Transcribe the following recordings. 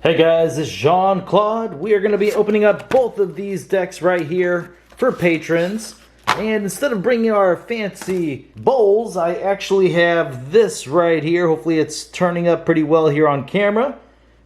Hey guys, it's Claude. We are going to be opening up both of these decks right here for patrons. And instead of bringing our fancy bowls, I actually have this right here. Hopefully it's turning up pretty well here on camera.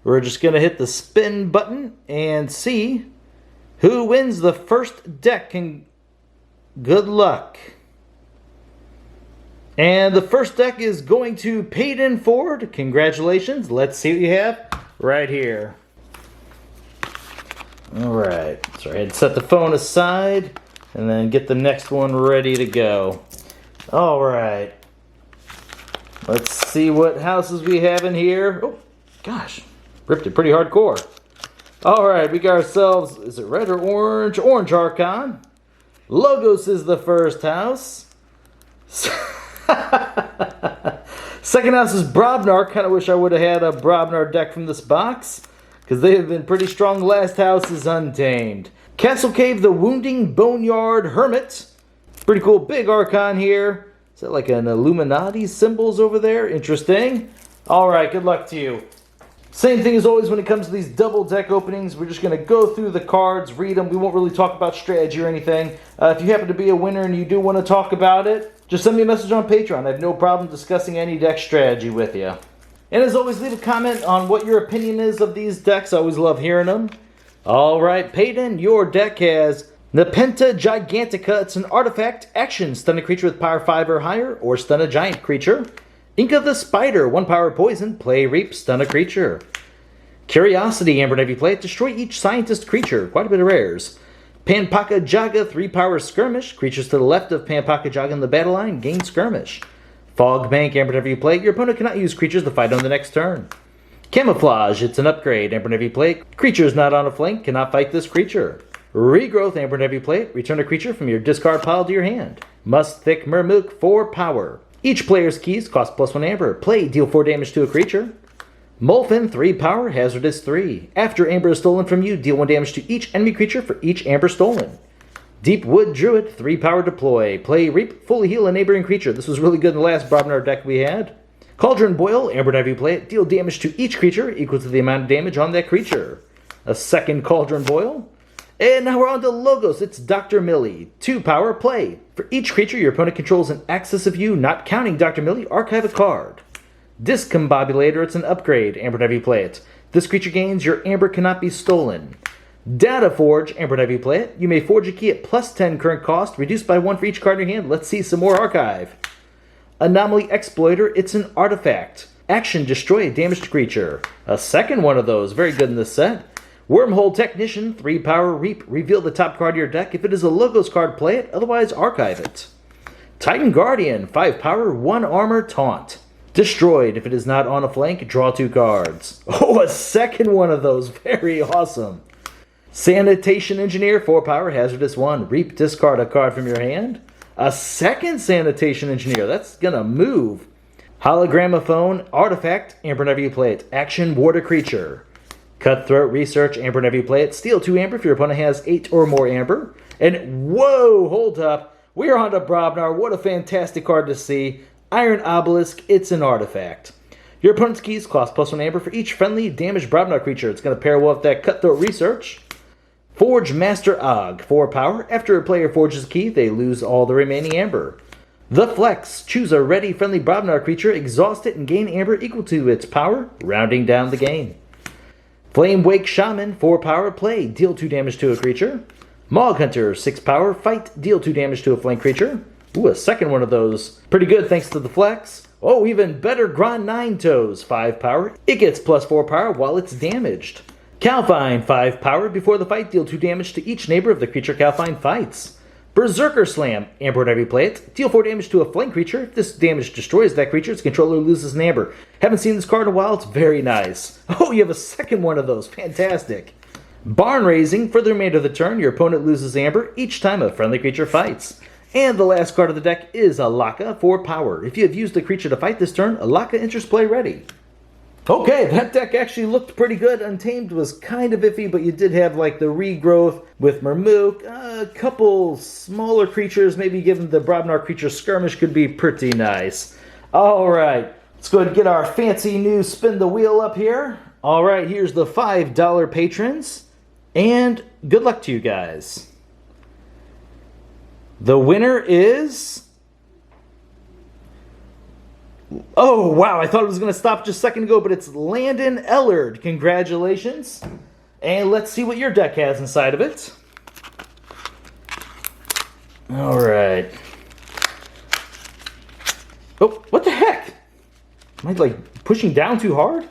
We're just going to hit the spin button and see who wins the first deck. And good luck. And the first deck is going to Peyton Ford. Congratulations. Let's see what you have right here. Alright, so I had to set the phone aside and then get the next one ready to go. Alright, let's see what houses we have in here. Oh gosh, ripped it pretty hardcore. Alright, we got ourselves, is it red or orange? Orange Archon. Logos is the first house. Second house is Brobnar. Kind of wish I would have had a Brobnar deck from this box, because they have been pretty strong. Last house is Untamed. Castle Cave, the Wounding Boneyard Hermit. Pretty cool big Archon here. Is that like an Illuminati symbols over there? Interesting. Alright, good luck to you. Same thing as always when it comes to these double deck openings. We're just going to go through the cards, read them. We won't really talk about strategy or anything. If you happen to be a winner and you do want to talk about it, just send me a message on Patreon. I have no problem discussing any deck strategy with you. And as always, leave a comment on what your opinion is of these decks. I always love hearing them. Alright, Peyton, your deck has Nepenta Gigantica. It's an artifact. Action. Stun a creature with power 5 or higher, or stun a giant creature. Inca the Spider. 1 power poison. Play Reap. Stun a creature. Curiosity. Amber Navy play it. Destroy each scientist creature. Quite a bit of rares. Panpaka Jaga, 3 power skirmish. Creatures to the left of Panpaka Jaga in the battle line gain skirmish. Fog Bank, Amber Navy play. Your opponent cannot use creatures to fight on the next turn. Camouflage, it's an upgrade. Amber Navy play. Creatures not on a flank cannot fight this creature. Regrowth, Amber Navy play. Return a creature from your discard pile to your hand. Musk Thick Mermook, 4 power. Each player's keys cost +1 amber. Play, deal 4 damage to a creature. Molfin, 3 power, hazardous 3. After amber is stolen from you, deal 1 damage to each enemy creature for each amber stolen. Deep Wood Druid, 3 power deploy. Play Reap, fully heal a neighboring creature. This was really good in the last Brobnar deck we had. Cauldron Boil, Amber Navy play it. Deal damage to each creature equal to the amount of damage on that creature. A second Cauldron Boil. And now we're on to Logos. It's Dr. Millie. 2 power, play. For each creature your opponent controls in excess of you, not counting Dr. Millie, archive a card. Discombobulator, it's an upgrade. Amber Navy play it. This creature gains your amber cannot be stolen. Data Forge, Amber Navy play it. You may forge a key at +10 current cost, reduced by 1 for each card in your hand. Let's see some more archive. Anomaly Exploiter, it's an artifact. Action, destroy a damaged creature. A second one of those, very good in this set. Wormhole Technician, 3 power, Reap. Reveal the top card of your deck. If it is a Logos card, play it. Otherwise, archive it. Titan Guardian, 5 power, 1 armor, Taunt. Destroyed. If it is not on a flank, draw 2 cards. Oh, a second one of those. Very awesome. Sanitation Engineer, 4 power, hazardous 1. Reap, discard a card from your hand. A second Sanitation Engineer. That's gonna move. Hologramophone, artifact, Amber Navy play it. Action, ward a creature. Cutthroat Research, Amber Navy play it. Steal 2 amber if your opponent has 8 or more amber. And whoa, hold up. We're on to Brobnar. What a fantastic card to see. Iron Obelisk, it's an artifact. Your opponent's keys cost +1 amber for each friendly damaged Brobnar creature. It's going to pair well with that Cutthroat Research. Forge Master Og, 4 power. After a player forges a key, they lose all the remaining amber. The Flex, choose a ready friendly Brobnar creature, exhaust it, and gain amber equal to its power, rounding down the game. Flame Wake Shaman, 4 power, play, deal 2 damage to a creature. Mog Hunter, 6 power, fight, deal 2 damage to a flank creature. Ooh, a second one of those. Pretty good thanks to the Flex. Oh, even better, Grand 9 Toes, 5 power. It gets +4 power while it's damaged. Calfine, 5 power. Before the fight, deal 2 damage to each neighbor of the creature Calfine fights. Berserker Slam, Amber Navy play it. Deal 4 damage to a flank creature. If this damage destroys that creature, its controller loses an amber. Haven't seen this card in a while, it's very nice. Oh, you have a second one of those, fantastic. Barn Raising, for the remainder of the turn, your opponent loses amber each time a friendly creature fights. And the last card of the deck is Alaka, 4 power. If you have used a creature to fight this turn, Alaka enters play ready. Okay, that deck actually looked pretty good. Untamed was kind of iffy, but you did have like the regrowth with Mermook. A couple smaller creatures, maybe given the Brobnar creature skirmish could be pretty nice. Alright, let's go ahead and get our fancy new spin the wheel up here. All right, here's the $5 patrons, and good luck to you guys. The winner is... Oh, wow, I thought it was going to stop just a second ago, but it's Landon Ellard. Congratulations. And let's see what your deck has inside of it. All right. Oh, what the heck? Am I, like, pushing down too hard?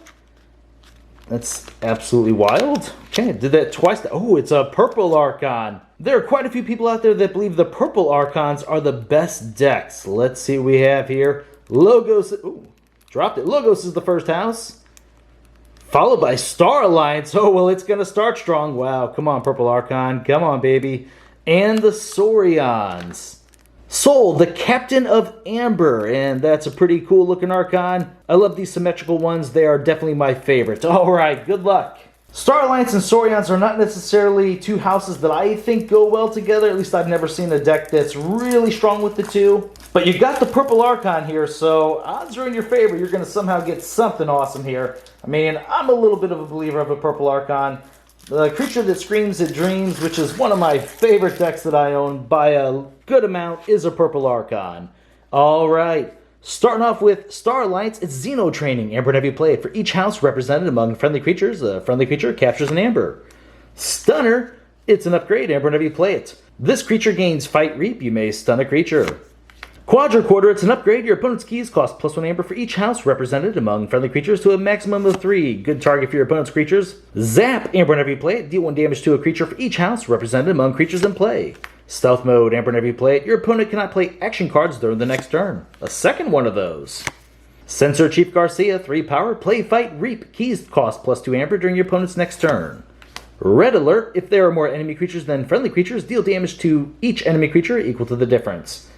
That's absolutely wild. Okay, I did that twice. Oh, it's a purple Archon. There are quite a few people out there that believe the purple Archons are the best decks. Let's see what we have here. Logos. Ooh, dropped it. Logos is the first house. Followed by Star Alliance. Oh, well, it's going to start strong. Wow, come on, purple Archon. Come on, baby. And the Saurians. Sol, the Captain of Amber, and that's a pretty cool looking Archon. I love these symmetrical ones. They are definitely my favorite. All right, good luck. Star Alliance and Saurians are not necessarily two houses that I think go well together. At least I've never seen a deck that's really strong with the two. But you got the purple Archon here, so odds are in your favor. You're going to somehow get something awesome here. I mean, I'm a little bit of a believer of a purple Archon. The Creature That Screams It Dreams, which is one of my favorite decks that I own by a good amount, is a purple Archon. All right. Starting off with Star Alliance, it's Xeno Training. Amber and Heavy play it. For each house represented among friendly creatures, a friendly creature captures an Amber. Stunner, it's an upgrade. Amber and Heavy play it. This creature gains Fight Reap. You may stun a creature. Quadricorder, it's an upgrade. Your opponent's keys cost +1 Amber for each house represented among friendly creatures to a maximum of 3. Good target for your opponent's creatures. Zap, Amber and Heavy play it. Deal 1 damage to a creature for each house represented among creatures in play. Stealth mode, Amber and Heavy play it. Your opponent cannot play action cards during the next turn. A second one of those. Censor Chief Garcia, 3 power. Play Fight Reap. Keys cost +2 Amber during your opponent's next turn. Red Alert, if there are more enemy creatures than friendly creatures, deal damage to each enemy creature equal to the difference.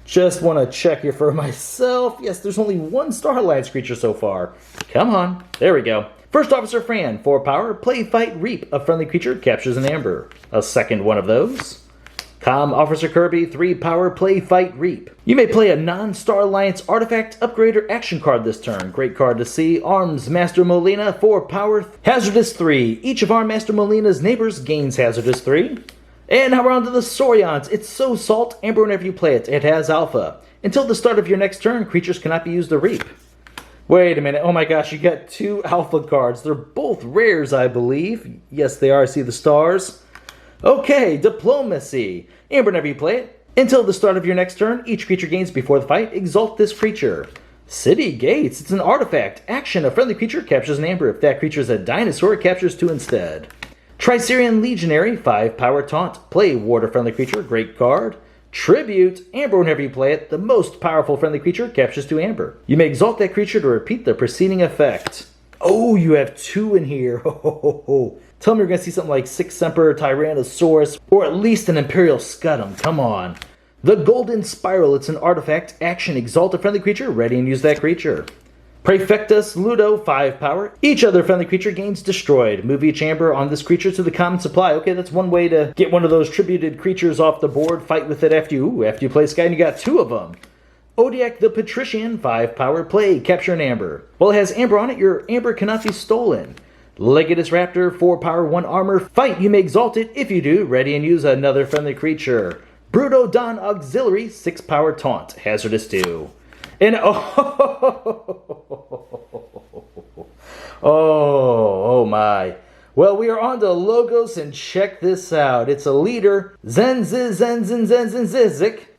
Just want to check here for myself. Yes, there's only one Star Alliance creature so far. Come on. There we go. First Officer Fran, 4 power. Play Fight Reap. A friendly creature captures an Amber. A second one of those. Com Officer Kirby, 3 power. Play Fight Reap. You may play a non-Star Alliance artifact, upgrade, or action card this turn. Great card to see. Arms Master Molina, 4 power. Hazardous 3. Each of Arm Master Molina's neighbors gains Hazardous 3. And now we're on to the Saurians. It's So Salt. Amber whenever you play it. It has Alpha. Until the start of your next turn, creatures cannot be used to reap. Wait a minute. Oh my gosh, you got 2 Alpha cards. They're both rares, I believe. Yes, they are. I see the stars. Okay, Diplomacy. Amber whenever you play it. Until the start of your next turn, each creature gains before the fight. Exalt this creature. City Gates. It's an artifact. Action. A friendly creature captures an Amber. If that creature is a dinosaur, it captures 2 instead. Tricerian Legionary, 5 power taunt. Play Ward a friendly creature, great card. Tribute, Amber whenever you play it, the most powerful friendly creature captures 2 Amber. You may exalt that creature to repeat the preceding effect. Oh, you have 2 in here. Tell me you're going to see something like Six Semper Tyrannosaurus, or at least an Imperial Scudum, come on. The Golden Spiral, it's an artifact. Action, exalt a friendly creature, ready and use that creature. Praefectus Ludo, 5 power. Each other friendly creature gains destroyed. Move each Amber on this creature to the common supply. Okay, that's one way to get one of those tributed creatures off the board. Fight with it after you play Sky, and you got 2 of them. Odiak the Patrician, 5 power. Play, capture an Amber. While it has Amber on it, your Amber cannot be stolen. Legatus Raptor, 4 power, 1 armor. Fight, you may exalt it. If you do, ready and use another friendly creature. Bruto Don Auxiliary, 6 power taunt. Hazardous 2. And oh my. Well, we are on to Logos, and check this out. It's a leader, Zenzizik,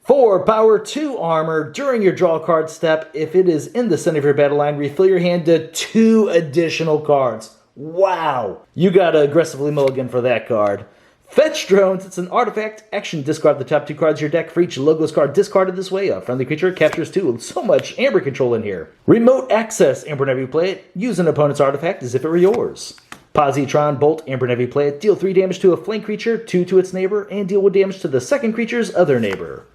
4 power, 2 armor. During your draw card step, if it is in the center of your battle line, refill your hand to 2 additional cards. Wow. You gotta aggressively mulligan for that card. Fetch Drones, it's an artifact. Action, discard the top 2 cards of your deck for each Logos card discarded this way. A friendly creature captures 2. So much Amber control in here. Remote Access, Amber whenever you play it. Use an opponent's artifact as if it were yours. Positron Bolt, Amber whenever you play it. Deal 3 damage to a flank creature, 2 to its neighbor, and deal 1 damage to the second creature's other neighbor.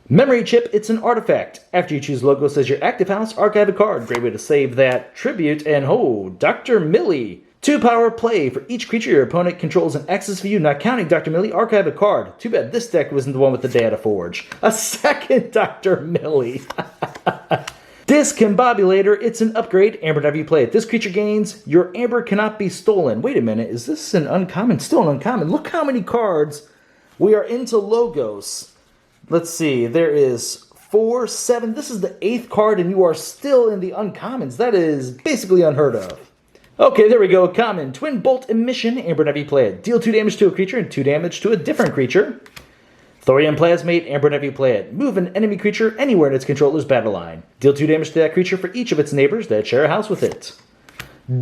Memory Chip, it's an artifact. After you choose Logos as your active house, archive a card. Great way to save that. Tribute, and Dr. Millie. 2 power. Play. For each creature your opponent controls an access view, not counting Dr. Millie, archive a card. Too bad this deck wasn't the one with the Data Forge. A second Dr. Millie. Discombobulator, it's an upgrade. Amber, whenever you play it, this creature gains, your amber cannot be stolen. Wait a minute, is this an uncommon? Still an uncommon. Look how many cards we are into logos. Let's see, there is 4, 7. This is the 8th card, and you are still in the uncommons. That is basically unheard of. Okay, there we go. Common. Twin Bolt Emission. Amber, whenever you play it, deal 2 damage to a creature and 2 damage to a different creature. Thorium Plasmate. Amber, whenever you play it, move an enemy creature anywhere in its controller's battle line. Deal 2 damage to that creature for each of its neighbors that share a house with it.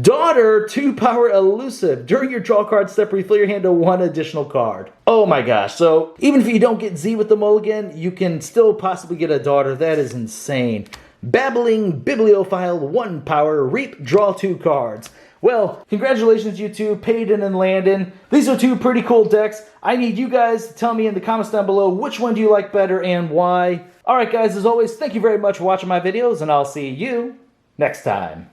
Daughter, 2-power elusive. During your draw card step, refill your hand to 1 additional card. Oh my gosh, so even if you don't get Z with the mulligan, you can still possibly get a daughter. That is insane. Babbling Bibliophile, 1-power, reap, draw 2 cards. Well, congratulations you two, Payton and Landon. These are 2 pretty cool decks. I need you guys to tell me in the comments down below which one do you like better and why. Alright guys, as always, thank you very much for watching my videos, and I'll see you next time.